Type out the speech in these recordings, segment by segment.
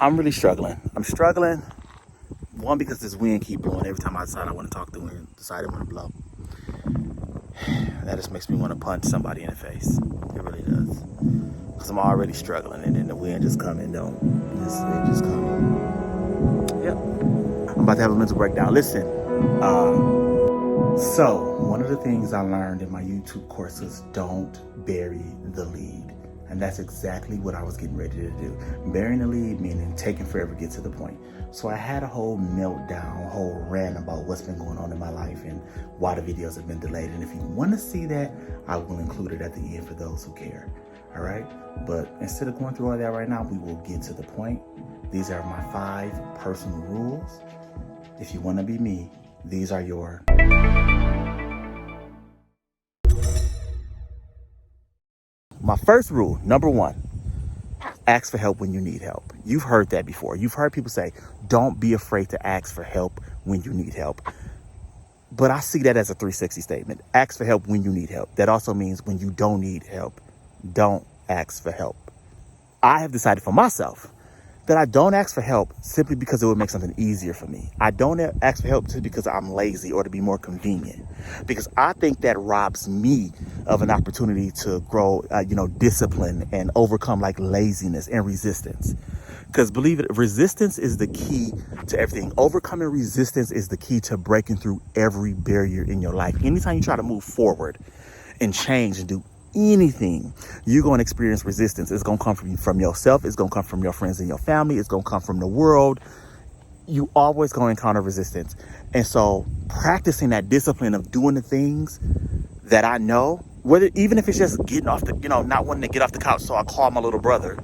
I'm really struggling. I'm struggling. One, because this wind keep blowing. Every time I decide I want to talk, the wind decide I want to blow. That just makes me want to punch somebody in the face. It really does. Because I'm already struggling, and then the wind just come and don't. It just come. Yep. I'm about to have a mental breakdown. Listen. So one of the things I learned in my YouTube course is don't bury the lead. And that's exactly what I was getting ready to do. Burying the lead meaning taking forever to get to the point. So I had a whole meltdown, a whole rant about what's been going on in my life and why the videos have been delayed. And if you want to see that, I will include it at the end for those who care. All right? But instead of going through all that right now, we will get to the point. These are my 5 personal rules. If you want to be me, these are your... My first rule, number 1, ask for help when you need help. You've heard that before. You've heard people say, don't be afraid to ask for help when you need help. But I see that as a 360 statement. Ask for help when you need help. That also means when you don't need help, don't ask for help. I have decided for myself that I don't ask for help simply because it would make something easier for me. I don't ask for help just because I'm lazy or to be more convenient, because I think that robs me of an opportunity to grow, discipline and overcome like laziness and resistance. Because believe it, resistance is the key to everything. Overcoming resistance is the key to breaking through every barrier in your life. Anytime you try to move forward and change and do anything, you're going to experience resistance. It's going to come from yourself. It's going to come from your friends and your family. It's going to come from the world. You always going to encounter resistance. And so practicing that discipline of doing the things that I know, even if it's just getting off the, not wanting to get off the couch. So I call my little brother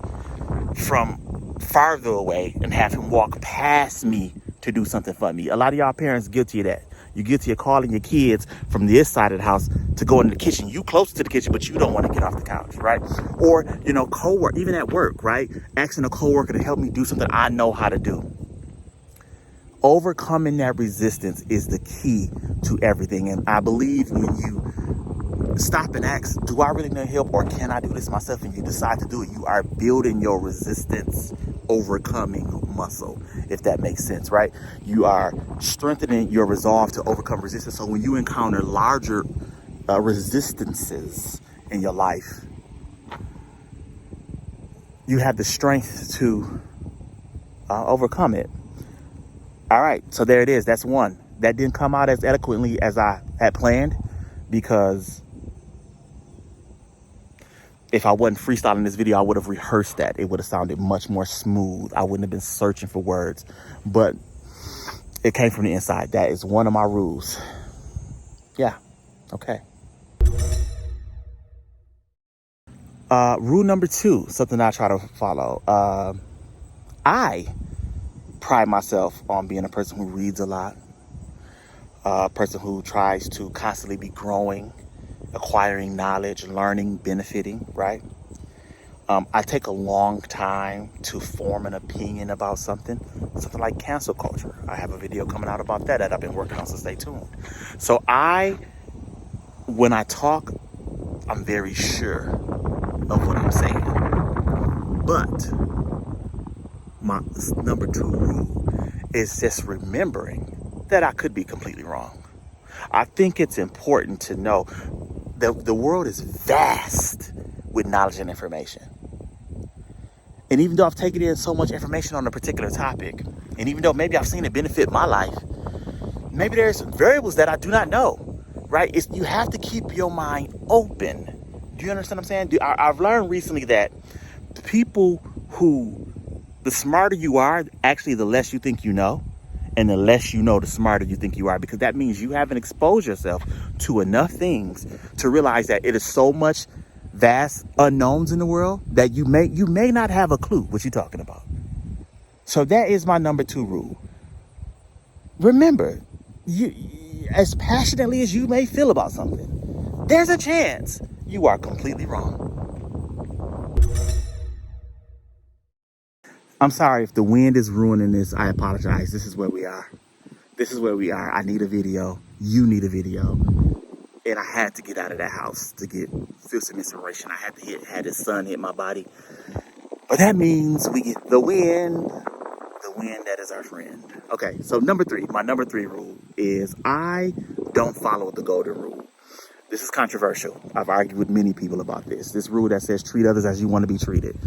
from farther away and have him walk past me to do something for me. A lot of y'all parents guilty of that. You guilty of calling your kids from this side of the house to go in the kitchen. You close to the kitchen, but you don't want to get off the couch, right? Or, co-work, even at work, right? Asking a co-worker to help me do something I know how to do. Overcoming that resistance is the key to everything. And I believe when you stop and ask, do I really need help, or can I do this myself? And you decide to do it, you are building your resistance overcoming muscle, if that makes sense, right? You are strengthening your resolve to overcome resistance. So when you encounter larger resistances in your life, you have the strength to overcome it. All right, so there it is. That's 1. That didn't come out as eloquently as I had planned, because if I wasn't freestyling this video, I would have rehearsed that. It would have sounded much more smooth. I wouldn't have been searching for words, but it came from the inside. That is one of my rules. Yeah. Okay. Rule number 2, something I try to follow. I pride myself on being a person who reads a lot, a person who tries to constantly be growing, acquiring knowledge, learning, benefiting, right? I take a long time to form an opinion about something like cancel culture. I have a video coming out about that I've been working on, so stay tuned. So when I talk, I'm very sure of what I'm saying. But my number 2 rule is just remembering that I could be completely wrong. I think it's important to know that the world is vast with knowledge and information. And even though I've taken in so much information on a particular topic, and even though maybe I've seen it benefit my life, maybe there's variables that I do not know, right? You have to keep your mind open. Do you understand what I'm saying? I've learned recently that the smarter you are, actually the less you think you know. And the less you know, the smarter you think you are, because that means you haven't exposed yourself to enough things to realize that it is so much vast unknowns in the world that you may not have a clue what you're talking about. So that is my number 2 rule. Remember, as passionately as you may feel about something, there's a chance you are completely wrong. I'm sorry if the wind is ruining this. I apologize. This is where we are. I need a video. You need a video. And I had to get out of that house to feel some inspiration. I had the sun hit my body. But that means we get the wind that is our friend. Okay, so my number three rule is I don't follow the golden rule. This is controversial. I've argued with many people about this. This rule that says treat others as you want to be treated.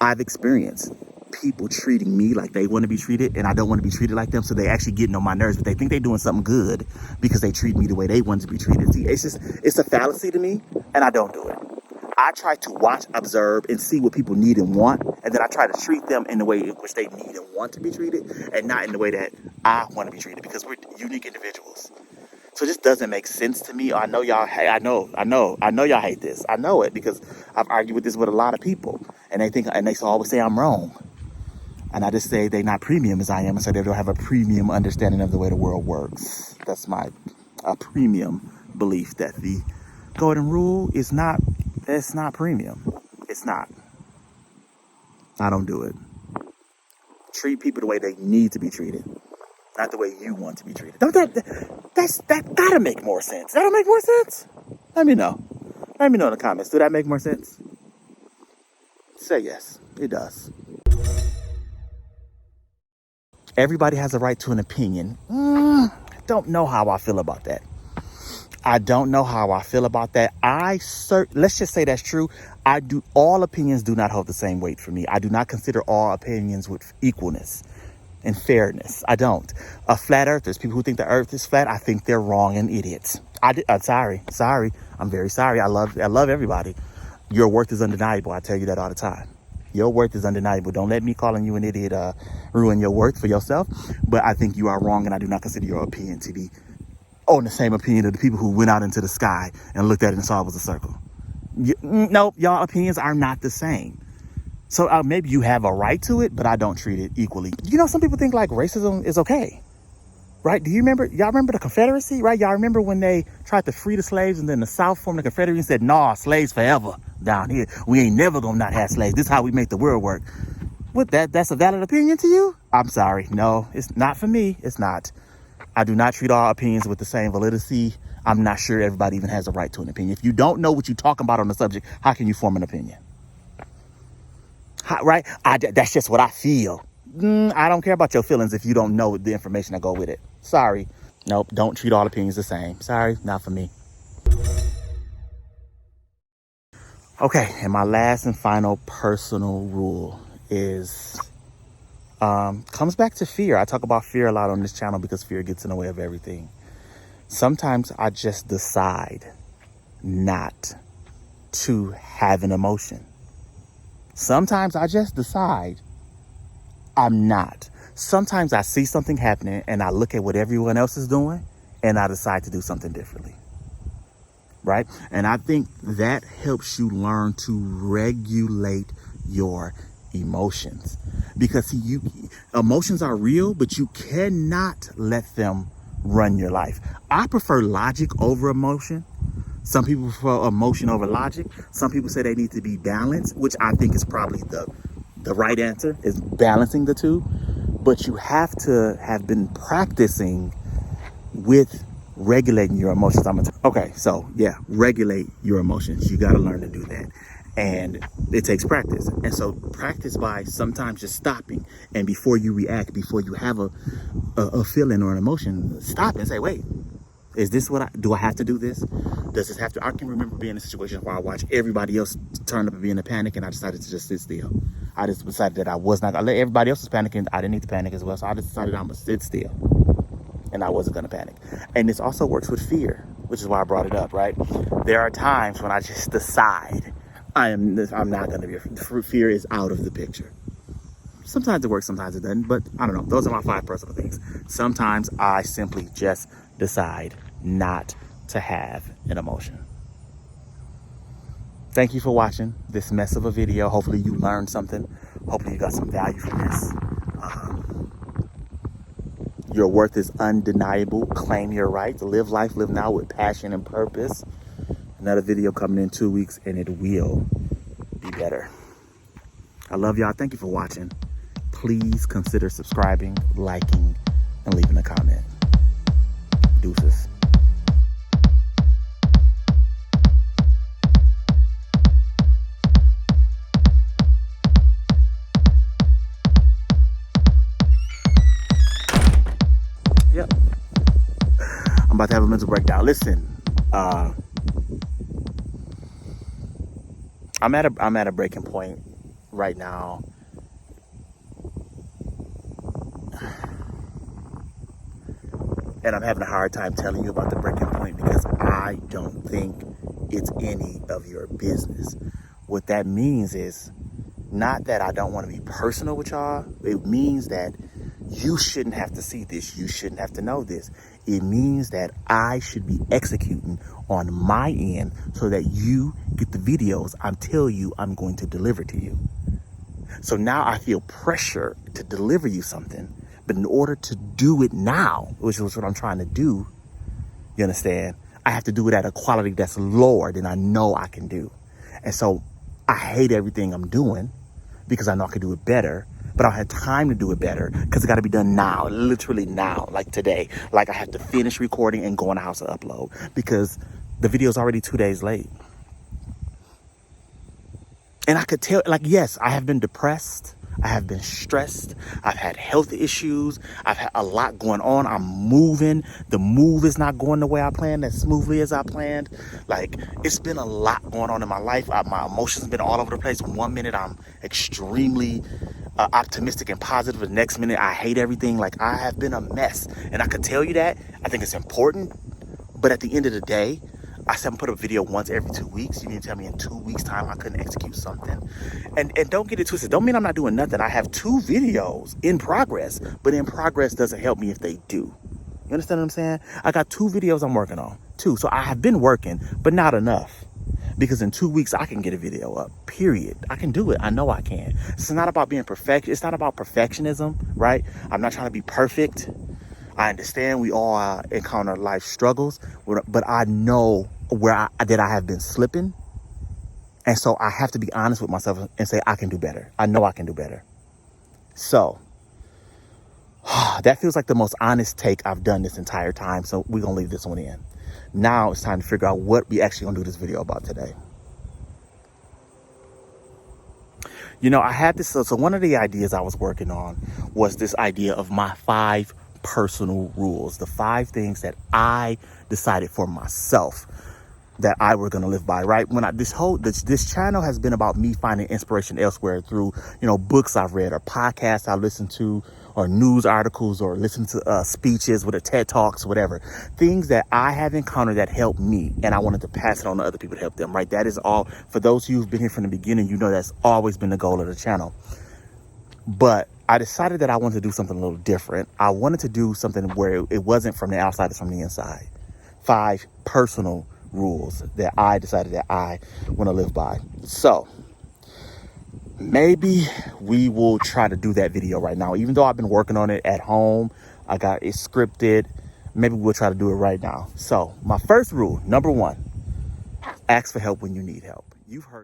I've experienced people treating me like they want to be treated, and I don't want to be treated like them, so they actually getting on my nerves, but they think they're doing something good because they treat me the way they want to be treated. See, it's a fallacy to me, and I don't do it. I try to watch, observe, and see what people need and want, and then I try to treat them in the way in which they need and want to be treated, and not in the way that I want to be treated, because we're unique individuals. So this doesn't make sense to me. I know y'all y'all hate this. I know it because I've argued with this with a lot of people, and they always say I'm wrong. And I just say they're not premium as I am, and so they don't have a premium understanding of the way the world works. That's my premium belief that the golden rule is not. It's not premium. It's not. I don't do it. Treat people the way they need to be treated, not the way you want to be treated. That gotta make more sense. That'll make more sense. Let me know. Let me know in the comments. Do that make more sense? Say yes. It does. Everybody has a right to an opinion. I don't know how I feel about that. Let's just say that's true. All opinions do not hold the same weight for me. I do not consider all opinions with equalness and fairness. I don't. Flat earthers, people who think the earth is flat, I think they're wrong and idiots. I'm sorry. I'm very sorry. I love everybody. Your worth is undeniable. I tell you that all the time. Your worth is undeniable. Don't let me calling you an idiot ruin your worth for yourself. But I think you are wrong, and I do not consider your opinion to be on the same opinion of the people who went out into the sky and looked at it and saw it was a circle. No, y'all opinions are not the same. So maybe you have a right to it, but I don't treat it equally. Some people think like racism is okay, right? Y'all remember the Confederacy, right? Y'all remember when they tried to free the slaves and then the South formed the Confederacy and said, nah, slaves forever down here. We ain't never gonna not have slaves. This is how we make the world work. That's a valid opinion to you? I'm sorry. No, it's not for me. It's not. I do not treat all opinions with the same validity. I'm not sure everybody even has a right to an opinion. If you don't know what you're talking about on the subject, how can you form an opinion? Right? That's just what I feel. I don't care about your feelings if you don't know the information that go with it. Sorry. Nope, don't treat all opinions the same. Sorry, not for me. Okay, and my last and final personal rule is... comes back to fear. I talk about fear a lot on this channel because fear gets in the way of everything. Sometimes I just decide not to have an emotion. Sometimes I just decide I'm not. Sometimes I see something happening and I look at what everyone else is doing and I decide to do something differently. Right? And I think that helps you learn to regulate your emotions, because emotions are real, but you cannot let them run your life. I prefer logic over emotion. Some people prefer emotion over logic. Some people say they need to be balanced, which I think is probably the right answer, is balancing the two. But you have to have been practicing with regulating your emotions. Regulate your emotions. You got to learn to do that. And it takes practice. And so practice by sometimes just stopping. And before you react, before you have a feeling or an emotion, stop and say, wait, is this do I have to do this? Does this have to? I can remember being in a situation where I watched everybody else turn up and be in a panic, and I decided to just sit still. I just decided that I was not going to let everybody else was panicking. I didn't need to panic as well. So I just decided I'm going to sit still. And I wasn't going to panic. And this also works with fear, which is why I brought it up, right? There are times when I just decide I'm not going to be afraid. Fear is out of the picture. Sometimes it works, sometimes it doesn't, but I don't know. Those are my 5 personal things. Sometimes I simply just decide not to have an emotion. Thank you for watching this mess of a video. Hopefully you learned something. Hopefully you got some value from this. Your worth is undeniable. Claim your rights. Live life, live now with passion and purpose. Another video coming in 2 weeks, and it will be better. I love y'all. Thank you for watching. Please consider subscribing, liking, and leaving a comment. Deuces. I'm about to have a mental breakdown. Listen, I'm at a breaking point right now. And I'm having a hard time telling you about the breaking point because I don't think it's any of your business. What that means is not that I don't want to be personal with y'all. It means that you shouldn't have to see this. You shouldn't have to know this. It means that I should be executing on my end so that you get the videos I'm telling you I'm going to deliver to you. So now I feel pressure to deliver you something. But in order to do it now, which is what I'm trying to do, you understand, I have to do it at a quality that's lower than I know I can do. And so I hate everything I'm doing because I know I can do it better, but I don't have time to do it better because it got to be done now, literally now, like today. Like I have to finish recording and go in the house to upload because the video is already 2 days late. And I could tell, like, yes, I have been depressed. I have been stressed. I've had health issues. I've had a lot going on. I'm moving. The move is not going the way I planned, as smoothly as I planned. Like, it's been a lot going on in my life. My emotions have been all over the place. 1 minute, I'm extremely optimistic and positive. The next minute, I hate everything. Like, I have been a mess. And I could tell you that. I think it's important. But at the end of the day, I said I'm put a video once every 2 weeks. You mean to tell me in 2 weeks' time I couldn't execute something? And don't get it twisted. Don't mean I'm not doing nothing. I have 2 videos in progress, but in progress doesn't help me if they do. You understand what I'm saying? I got 2 videos I'm working on. 2. So I have been working, but not enough. Because in 2 weeks I can get a video up. Period. I can do it. I know I can. It's not about being perfect. It's not about perfectionism, right? I'm not trying to be perfect. I understand we all encounter life struggles, but I know that I have been slipping. And so I have to be honest with myself and say, I can do better. I know I can do better. So that feels like the most honest take I've done this entire time. So we're going to leave this one in. Now it's time to figure out what we actually going to do this video about today. You know, I had this. So one of the ideas I was working on was this idea of my 5 personal rules, the 5 things that I decided for myself that I were going to live by, right? When this channel has been about me finding inspiration elsewhere through, books I've read or podcasts I listen to or news articles or listen to speeches with TED Talks, whatever, things that I have encountered that help me. And I wanted to pass it on to other people to help them, right? That is all. For those of you who've been here from the beginning, you know, that's always been the goal of the channel. But I decided that I wanted to do something a little different. I wanted to do something where it wasn't from the outside, it's from the inside. 5 personal rules that I decided that I want to live by. So maybe we will try to do that video right now. Even though I've been working on it at home, I got it scripted. Maybe we'll try to do it right now. So my first rule, number 1, ask for help when you need help. You've heard